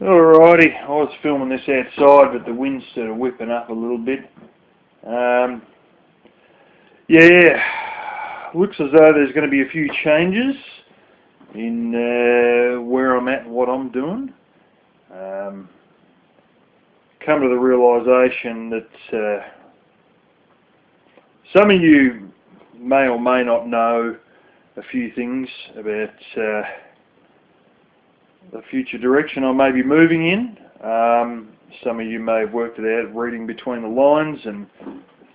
Alrighty, I was filming this outside, but the wind's sort of whipping up a little bit. Yeah, looks as though there's going to be a few changes in where I'm at and what I'm doing. Come to the realisation that some of you may or may not know a few things about the future direction I may be moving in. Some of you may have worked it out reading between the lines and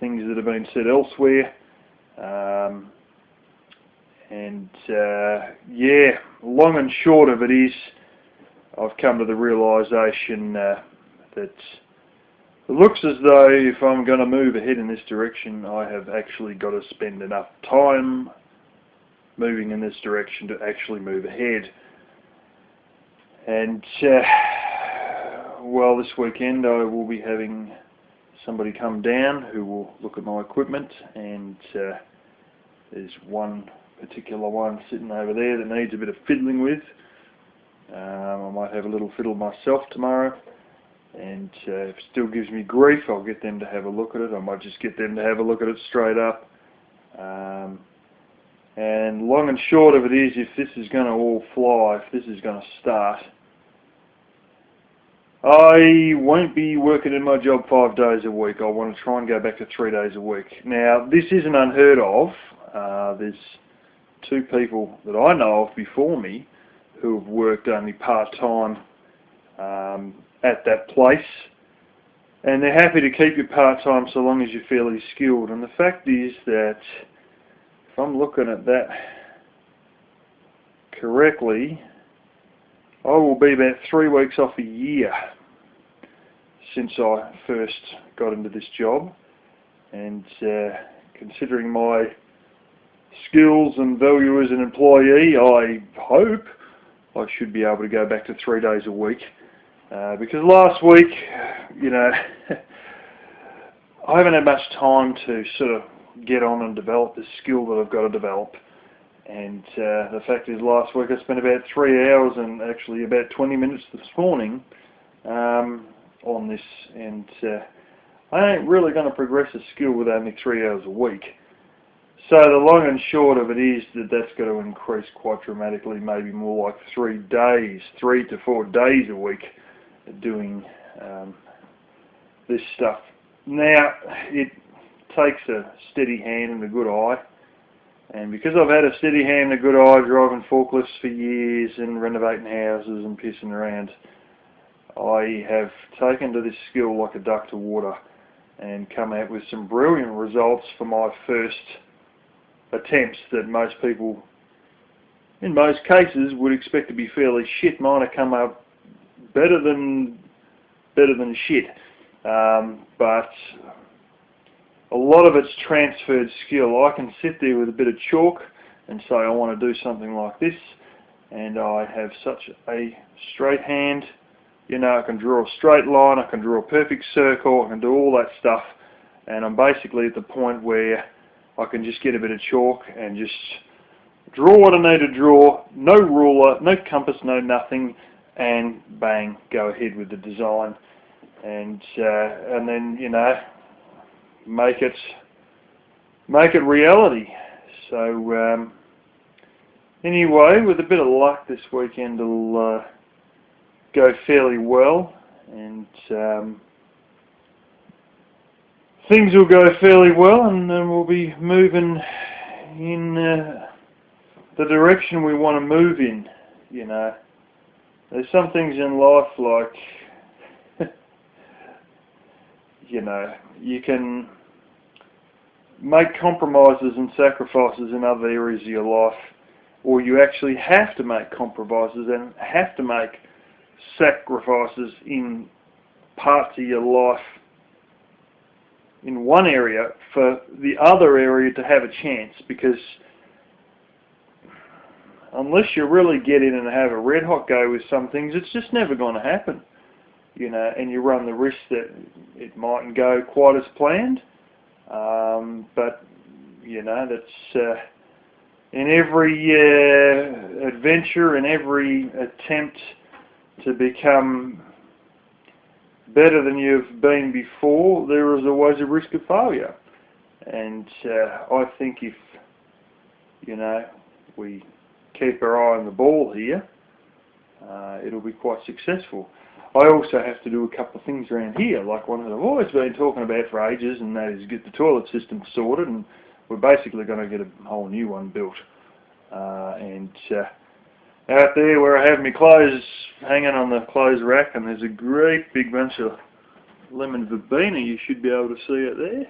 things that have been said elsewhere. Yeah, long and short of it is I've come to the realisation that it looks as though if I'm going to move ahead in this direction, I have actually got to spend enough time moving in this direction to actually move ahead. And well, this weekend I will be having somebody come down who will look at my equipment, and there's one particular one sitting over there that needs a bit of fiddling with. I might have a little fiddle myself tomorrow, and if it still gives me grief, I'll get them to have a look at it. I might just get them to have a look at it straight up. And long and short of it is, if this is going to all fly, if this is going to start, I won't be working in my job 5 days a week. I want to try and go back to 3 days a week. Now, this isn't unheard of. There's 2 people that I know of before me who have worked only part-time at that place, and they're happy to keep you part-time so long as you're fairly skilled. And the fact is that if I'm looking at that correctly, I will be about 3 weeks off a year since I first got into this job, and considering my skills and value as an employee, I hope I should be able to go back to 3 days a week, because last week, you know, I haven't had much time to sort of get on and develop the skill that I've got to develop. And the fact is, last week I spent about 3 hours and actually about 20 minutes this morning on this, and I ain't really going to progress a skill with only 3 hours a week. So the long and short of it is that that's going to increase quite dramatically, maybe more like 3 days, 3 to 4 days a week doing this stuff. Now, it takes a steady hand and a good eye. And because I've had a steady hand and a good eye driving forklifts for years and renovating houses and pissing around, I have taken to this skill like a duck to water and come out with some brilliant results for my first attempts that most people, in most cases, would expect to be fairly shit. Mine have come up better than shit. But a lot of it's transferred skill. I can sit there with a bit of chalk and say I want to do something like this, and I have such a straight hand. You know, I can draw a straight line, I can draw a perfect circle, I can do all that stuff, and I'm basically at the point where I can just get a bit of chalk and just draw what I need to draw, no ruler, no compass, no nothing, and bang, go ahead with the design, and then, you know, make it reality. So anyway, with a bit of luck, this weekend will go fairly well, and things will go fairly well, and then we'll be moving in the direction we want to move in. You know, there's some things in life like you know, you can make compromises and sacrifices in other areas of your life, or you actually have to make compromises and have to make sacrifices in parts of your life in one area for the other area to have a chance, because unless you really get in and have a red hot go with some things, it's just never going to happen. You know, and you run the risk that it mightn't go quite as planned. But you know, that's in every adventure, in every attempt to become better than you've been before, there is always a risk of failure. And I think if, we keep our eye on the ball here, it'll be quite successful. I also have to do a couple of things around here, like one that I've always been talking about for ages, and that is get the toilet system sorted, and we're basically going to get a whole new one built. And out there where I have my clothes hanging on the clothes rack, and there's a great big bunch of lemon verbena, you should be able to see it there.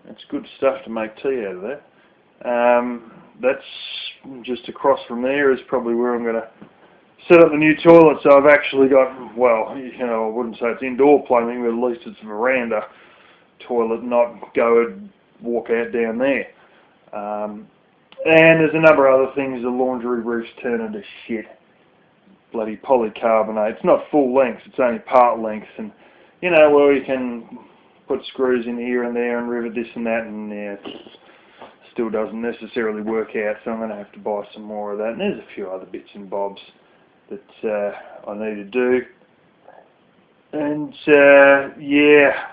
It's good stuff to make tea out of that. That's just across from there is probably where I'm going to set up the new toilet. So I've actually got, well, I wouldn't say it's indoor plumbing, but at least it's a veranda toilet, not go and walk out down there. And there's a number of other things. The laundry roof's turning to shit. Bloody polycarbonate. It's not full length, it's only part length. And, well, you can put screws in here and there and rivet this and that, and it still doesn't necessarily work out, so I'm going to have to buy some more of that. And there's a few other bits and bobs that I need to do. And, yeah,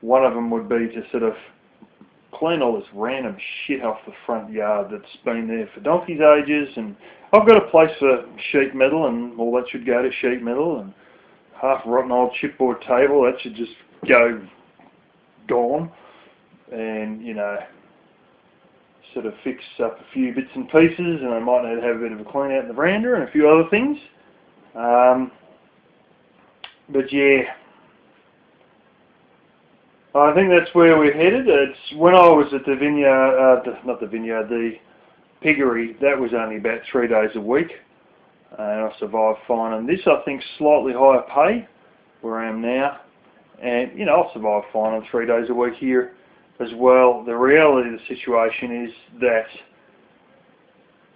one of them would be to sort of clean all this random shit off the front yard that's been there for donkey's ages. And I've got a place for sheet metal, and all that should go to sheet metal, and half rotten old chipboard table, that should just go gone. And, sort of fix up a few bits and pieces, and I might need to have a bit of a clean out in the veranda and a few other things. But yeah, I think that's where we're headed. It's when I was at the vineyard, the piggery, that was only about 3 days a week, and I survived fine. And this, I think, slightly higher pay where I am now, and I'll survive fine on 3 days a week here as well. The reality of the situation is that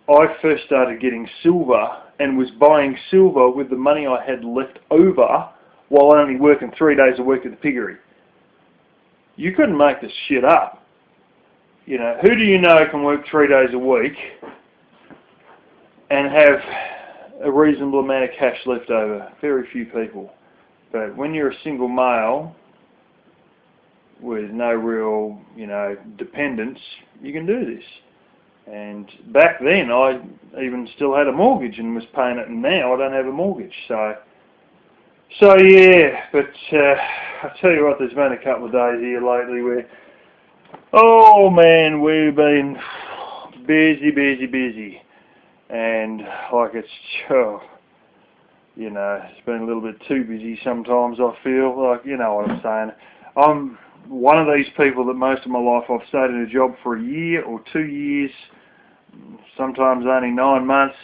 I first started getting silver and was buying silver with the money I had left over while only working 3 days a week at the piggery. You couldn't make this shit up. Who do you know can work 3 days a week and have a reasonable amount of cash left over? Very few people. But when you're a single male with no real, dependence, you can do this. And back then, I even still had a mortgage and was paying it, and now I don't have a mortgage. So yeah, but I tell you what, there's been a couple of days here lately where, oh man, we've been busy. And like it's been a little bit too busy sometimes, I feel. Like, you know what I'm saying. I'm one of these people that most of my life I've stayed in a job for a year or 2 years, sometimes only 9 months,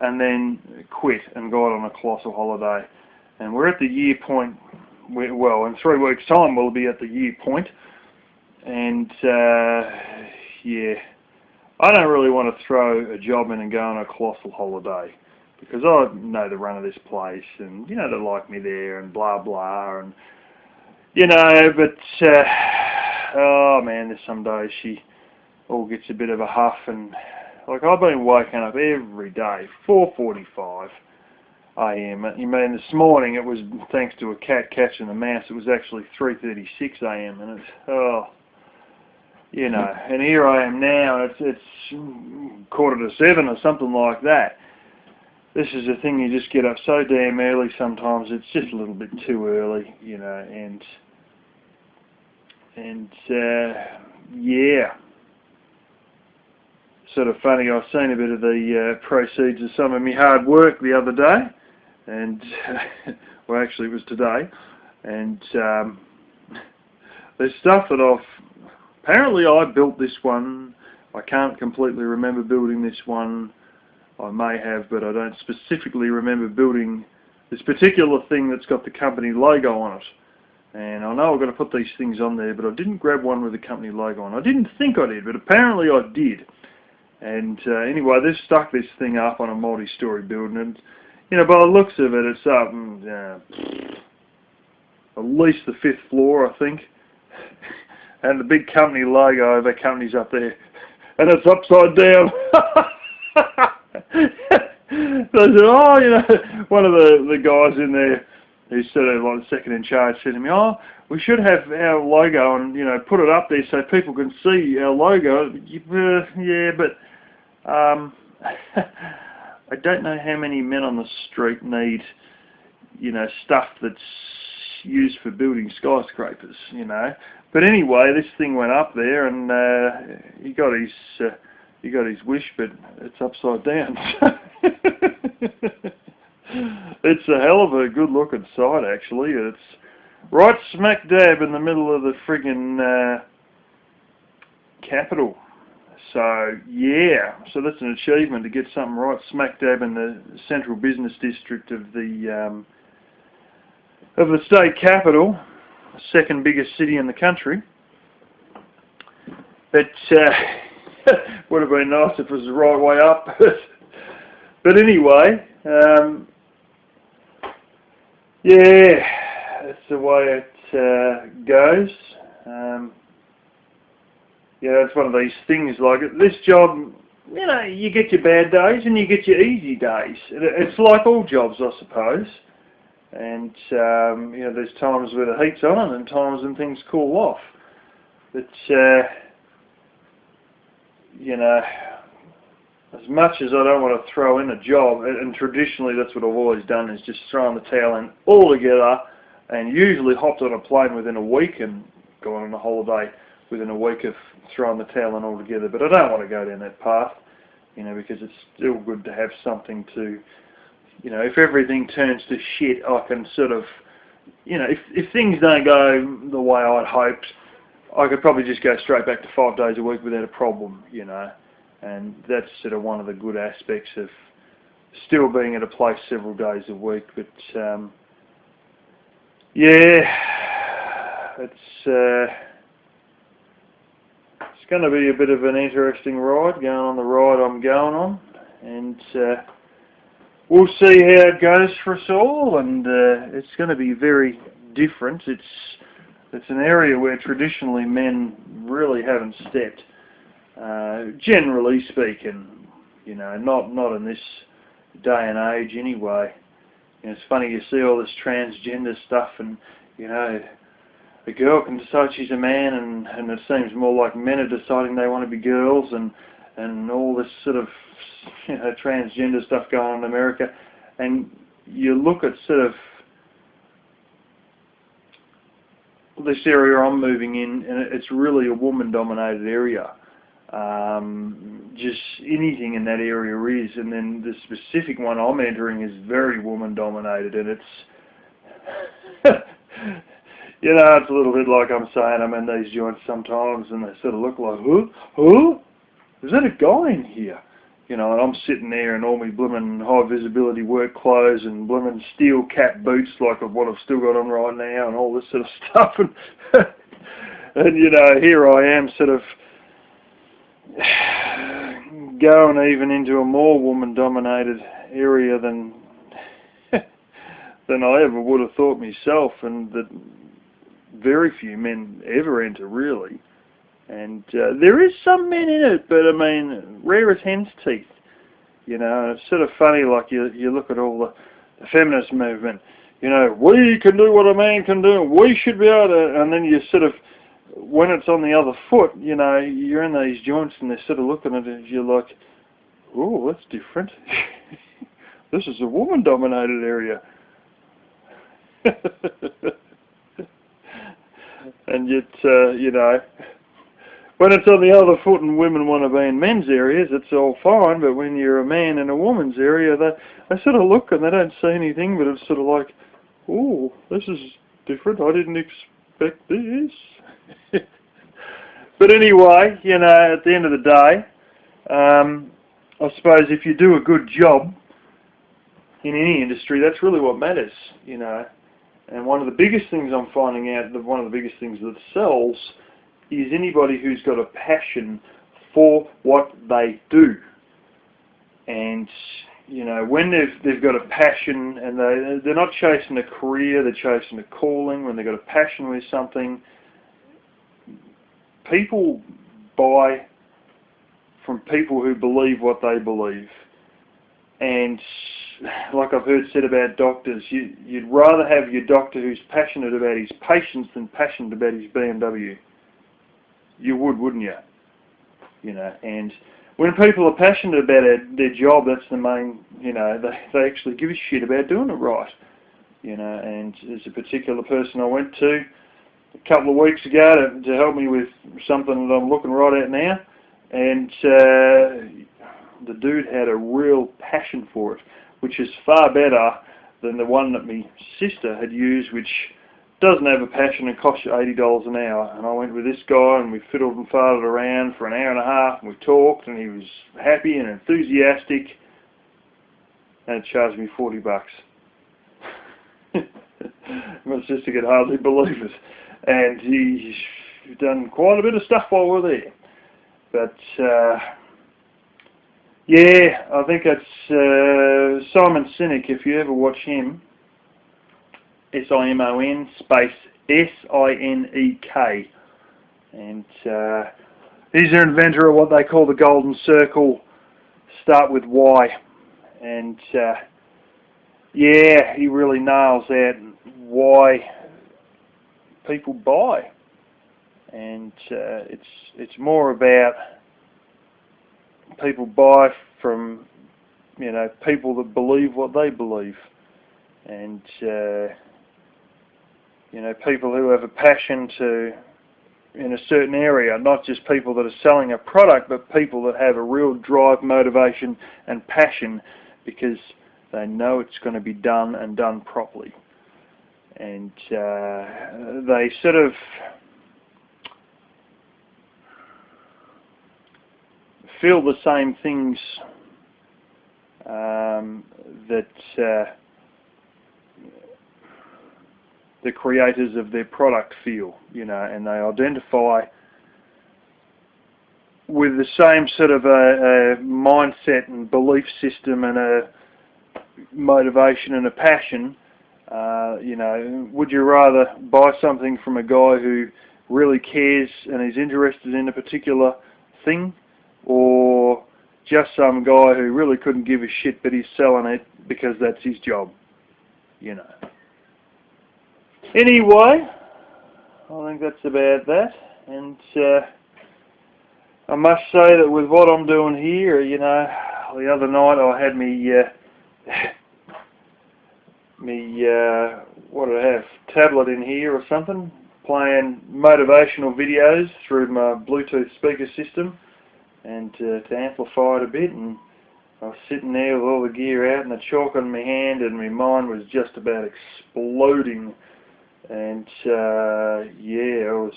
and then quit and got on a colossal holiday. And we're at the year point, well, in 3 weeks' time we'll be at the year point. And, yeah, I don't really want to throw a job in and go on a colossal holiday, because I know the run of this place, and, they like me there, and blah, blah, and, but, oh man, there's some days she all gets a bit of a huff, and, like, I've been waking up every day, 4:45 a.m. You mean, this morning it was, thanks to a cat catching a mouse, it was actually 3:36 a.m., and it's, and here I am now, it's 6:45 or something like that. This is the thing, you just get up so damn early sometimes, it's just a little bit too early, and yeah. Sort of funny, I've seen a bit of the proceeds of some of my hard work the other day, and, well actually it was today, and there's stuff that apparently I built this one. I can't completely remember building this one. I may have, but I don't specifically remember building this particular thing that's got the company logo on it. And I know I've got to put these things on there, but I didn't grab one with the company logo on. I didn't think I did, but apparently I did. And anyway, they've stuck this thing up on a multi-story building, and by the looks of it, it's up at least the 5th floor, I think. And the big company logo of that company's up there, and it's upside down. So I said, oh, one of the guys in there who's sort of like second in charge said to me, oh, we should have our logo and, put it up there so people can see our logo. Yeah, but I don't know how many men on the street need, stuff that's used for building skyscrapers, But anyway, this thing went up there and he got his wish, but it's upside down. It's a hell of a good looking site, actually. It's right smack dab in the middle of the friggin' capital. So yeah, so that's an achievement to get something right smack dab in the central business district of the state capital, second biggest city in the country. But would have been nice if it was the right way up. But anyway, yeah, that's the way it goes. It's one of these things like this job, you get your bad days and you get your easy days. It's like all jobs, I suppose. And, there's times where the heat's on and times when things cool off. But, as much as I don't want to throw in a job, and traditionally that's what I've always done, is just thrown the towel in altogether, and usually hopped on a plane within a week and gone on a holiday within a week of throwing the towel in altogether. But I don't want to go down that path, because it's still good to have something to, if everything turns to shit, I can sort of, if things don't go the way I'd hoped, I could probably just go straight back to 5 days a week without a problem, And that's sort of one of the good aspects of still being at a place several days a week. But it's going to be a bit of an interesting ride, going on the ride I'm going on, and we'll see how it goes for us all. And it's going to be very different. It's an area where traditionally men really haven't stepped. Generally speaking, not in this day and age anyway. It's funny, you see all this transgender stuff, and a girl can decide she's a man, and it seems more like men are deciding they want to be girls, and all this sort of transgender stuff going on in America. And you look at sort of this area I'm moving in, and it's really a woman-dominated area. Just anything in that area is, and then the specific one I'm entering is very woman-dominated, and it's it's a little bit like I'm saying I'm in these joints sometimes, and they sort of look like, huh? Is that a guy in here? And I'm sitting there in all my blooming high visibility work clothes and blooming steel cap boots like what I've still got on right now, and all this sort of stuff, and here I am sort of going even into a more woman-dominated area than I ever would have thought myself, and that very few men ever enter, really. And there is some men in it, but I mean, rare as hen's teeth. It's sort of funny, like you look at all the feminist movement, we can do what a man can do, we should be able to, and then you sort of, when it's on the other foot, you're in these joints and they're sort of looking at it, you're like, oh, that's different. This is a woman-dominated area. And yet, when it's on the other foot and women want to be in men's areas, it's all fine, but when you're a man in a woman's area, they sort of look and they don't say anything, but it's sort of like, oh, this is different, I didn't expect this. But anyway, at the end of the day, I suppose if you do a good job in any industry, that's really what matters, And one of the biggest things I'm finding out, one of the biggest things that sells, is anybody who's got a passion for what they do. And, when they've got a passion and they're not chasing a career, they're chasing a calling, when they've got a passion with something, people buy from people who believe what they believe. And like I've heard said about doctors, you'd rather have your doctor who's passionate about his patients than passionate about his BMW. You would, wouldn't you? You know, and when people are passionate about their job, that's the main, you know, they actually give a shit about doing it right. You know, and there's a particular person I went to a couple of weeks ago to help me with something that I'm looking right at now, and the dude had a real passion for it, which is far better than the one that my sister had used, which doesn't have a passion and costs you $80 an hour. And I went with this guy and we fiddled and farted around for an hour and a half, and we talked, and he was happy and enthusiastic, and it charged me $40. My sister could hardly believe it, and he's done quite a bit of stuff while we're there. But yeah, I think that's Simon Sinek. If you ever watch him, Simon space Sinek, and he's the inventor of what they call the golden circle. Start with why, and yeah, he really nails that why people buy, and it's more about people buy from, you know, people that believe what they believe, and you know, people who have a passion in a certain area, not just people that are selling a product, but people that have a real drive, motivation and passion because they know it's going to be done and done properly. And they sort of feel the same things that the creators of their product feel, you know, and they identify with the same sort of a mindset and belief system and a motivation and a passion. You know, would you rather buy something from a guy who really cares and is interested in a particular thing, or just some guy who really couldn't give a shit but he's selling it because that's his job, you know? Anyway, I think that's about that, and I must say that with what I'm doing here, you know, the other night I had what did I have, tablet in here or something, playing motivational videos through my Bluetooth speaker system, and to amplify it a bit, and I was sitting there with all the gear out and the chalk on my hand, and my mind was just about exploding. And yeah,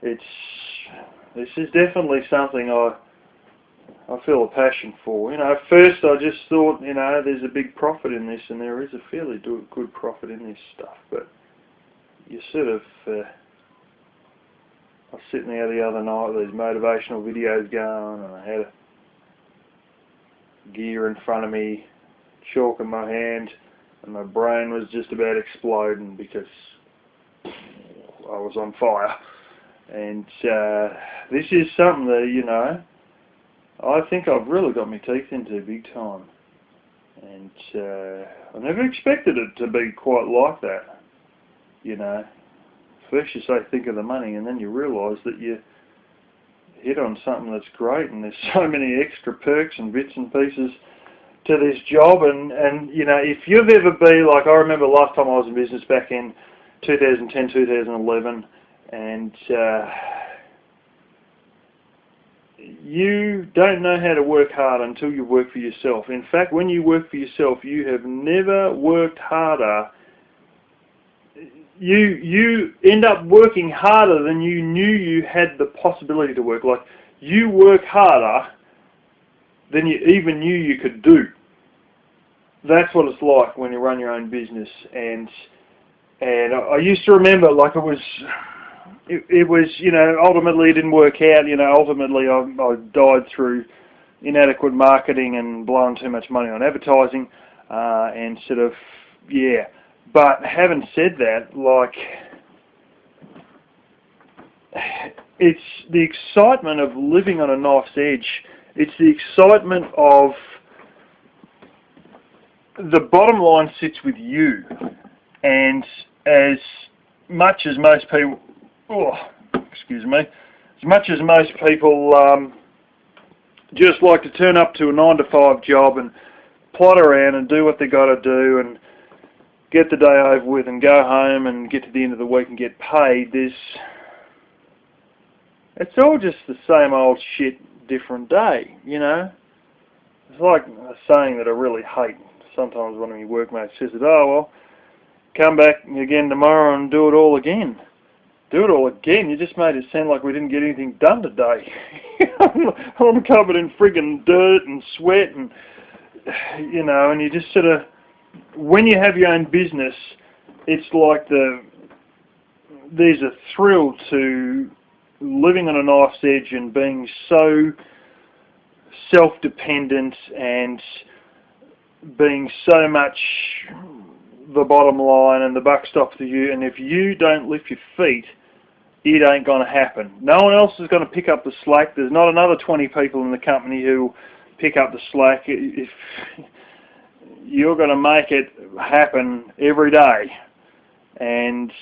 this is definitely something I feel a passion for. You know, at first I just thought, you know, there's a big profit in this, and there is a fairly good profit in this stuff. But you sort of, I was sitting there the other night with these motivational videos going, and I had gear in front of me, chalk in my hand, and my brain was just about exploding because I was on fire. And this is something that, you know, I think I've really got my teeth into big time. And I never expected it to be quite like that. You know, first you say think of the money, and then you realise that you hit on something that's great, and there's so many extra perks and bits and pieces to this job. And you know, if you've ever been, like, I remember last time I was in business back in 2010, 2011, and you don't know how to work hard until you work for yourself. In fact, when you work for yourself, you have never worked harder. You end up working harder than you knew you had the possibility to work. Like, you work harder than you even knew you could do. That's what it's like when you run your own business. And I used to remember, like, it was, you know, ultimately it didn't work out. You know, ultimately I died through inadequate marketing and blowing too much money on advertising, and sort of, yeah. But having said that, like, it's the excitement of living on a knife's edge It's the excitement of the bottom line sits with you, and as much as most people, as much as most people just like to turn up to a 9-to-5 job and plod around and do what they got to do and get the day over with and go home and get to the end of the week and get paid, it's all just the same old shit, different day, you know. It's like a saying that I really hate. Sometimes one of my workmates says it, oh well, come back again tomorrow and do it all again. Do it all again? You just made it sound like we didn't get anything done today. I'm covered in friggin' dirt and sweat and, you know, and you just sort of, when you have your own business, it's like there's a thrill to living on a knife's edge and being so self-dependent and being so much the bottom line and the buck stops with you, and if you don't lift your feet, it ain't going to happen. No one else is going to pick up the slack. There's not another 20 people in the company who pick up the slack. If you're going to make it happen every day, and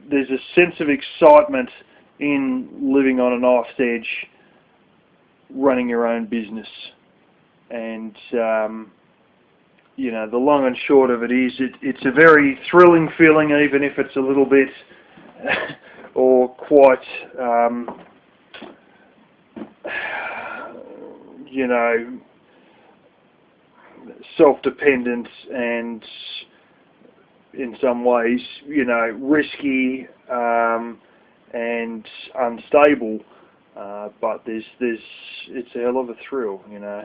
there's a sense of excitement in living on a knife's edge, running your own business. And you know, the long and short of it is, it's a very thrilling feeling, even if it's a little bit or quite, you know, self-dependent and in some ways, you know, risky and unstable. But it's a hell of a thrill, you know.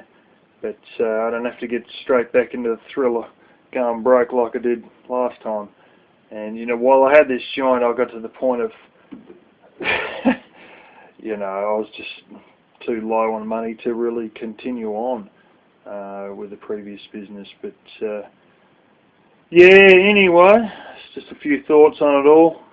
But I don't have to get straight back into the thrill of going broke like I did last time. And, you know, while I had this joint, I got to the point of, you know, I was just too low on money to really continue on with the previous business. But, yeah, anyway, it's just a few thoughts on it all.